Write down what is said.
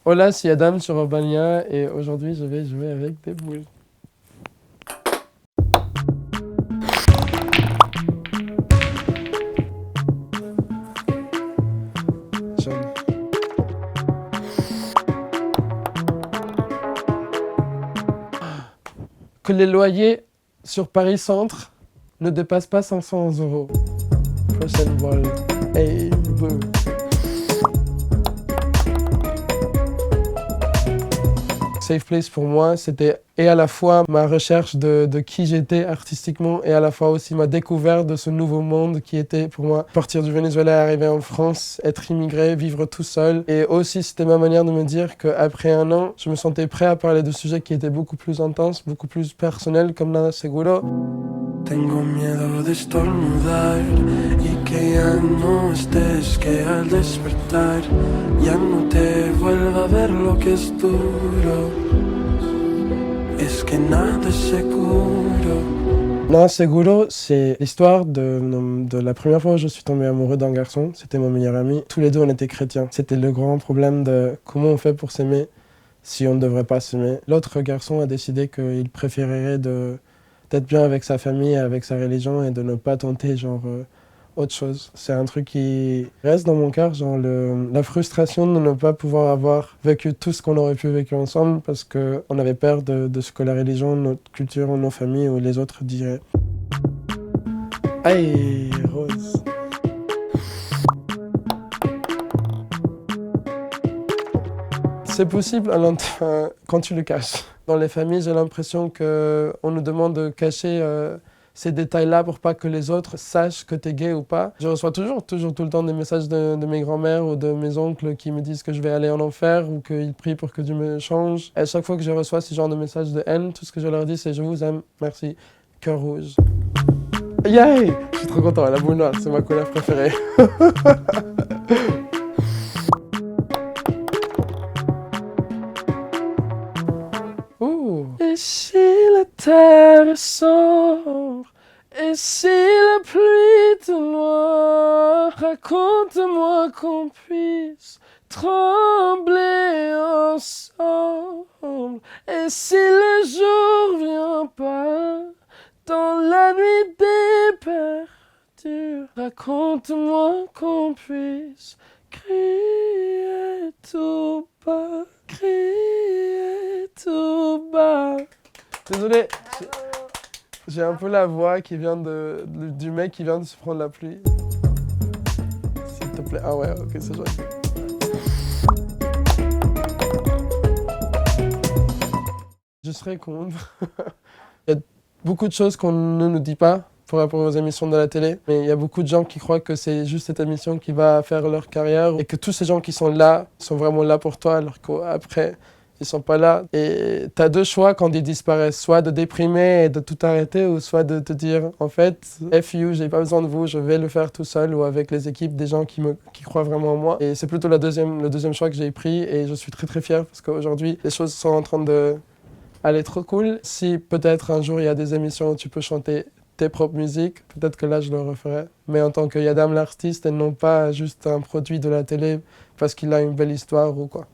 Hola, c'est Adam sur Urbania et aujourd'hui je vais jouer avec des boules. Jaune. Que les loyers sur Paris Centre ne dépassent pas 500 €. Prochaine boule. Hey, boule. Safe Place pour moi, c'était et à la fois ma recherche de qui j'étais artistiquement et à la fois aussi ma découverte de ce nouveau monde qui était pour moi partir du Venezuela, arriver en France, être immigré, vivre tout seul. Et aussi c'était ma manière de me dire qu'après 1 an, je me sentais prêt à parler de sujets qui étaient beaucoup plus intenses, beaucoup plus personnels comme Nada Seguro. Tengo miedo de estornudar y que ya no estés, que al despertar ya no te vuelva a ver lo que es duro. Es que nada es seguro. Nada Seguro, c'est l'histoire de la première fois où je suis tombé amoureux d'un garçon. C'était mon meilleur ami. Tous les deux, on était chrétiens. C'était le grand problème de comment on fait pour s'aimer si on ne devrait pas s'aimer. L'autre garçon a décidé qu'il préférerait d'être bien avec sa famille, avec sa religion et de ne pas tenter autre chose. C'est un truc qui reste dans mon cœur, la frustration de ne pas pouvoir avoir vécu tout ce qu'on aurait pu vécu ensemble parce qu'on avait peur de ce que la religion, notre culture, nos familles ou les autres diraient. Aïe, rose. C'est possible quand tu le caches. Dans les familles, j'ai l'impression qu'on nous demande de cacher ces détails-là pour pas que les autres sachent que t'es gay ou pas. Je reçois toujours tout le temps des messages de mes grands-mères ou de mes oncles qui me disent que je vais aller en enfer ou qu'ils prient pour que Dieu me change. Et à chaque fois que je reçois ce genre de messages de haine, tout ce que je leur dis c'est « je vous aime, merci, cœur rouge ». Yay! Je suis trop content, la boule noire, c'est ma couleur préférée. Et si la terre est sombre, et si la pluie te noie, raconte-moi qu'on puisse trembler ensemble. Et si le jour vient pas, dans la nuit des perdus, raconte-moi qu'on puisse crier tout bas. Crier tout bas. Désolé, j'ai un peu la voix qui vient du mec qui vient de se prendre la pluie. S'il te plaît. Ah ouais, ok, c'est joli. Je serais contre. Il y a beaucoup de choses qu'on ne nous dit pas par rapport aux émissions de la télé. Mais il y a beaucoup de gens qui croient que c'est juste cette émission qui va faire leur carrière et que tous ces gens qui sont là sont vraiment là pour toi alors qu'après, ils sont pas là. Et t'as 2 choix quand ils disparaissent. Soit de déprimer et de tout arrêter ou soit de te dire en fait, F you, j'ai pas besoin de vous, je vais le faire tout seul ou avec les équipes des gens qui croient vraiment en moi. Et c'est plutôt le deuxième choix que j'ai pris et je suis très très fier parce qu'aujourd'hui, les choses sont en train de aller trop cool. Si peut-être un jour il y a des émissions où tu peux chanter tes propres musiques, peut-être que là je le referai. Mais en tant que Yadam l'artiste et non pas juste un produit de la télé parce qu'il a une belle histoire ou quoi.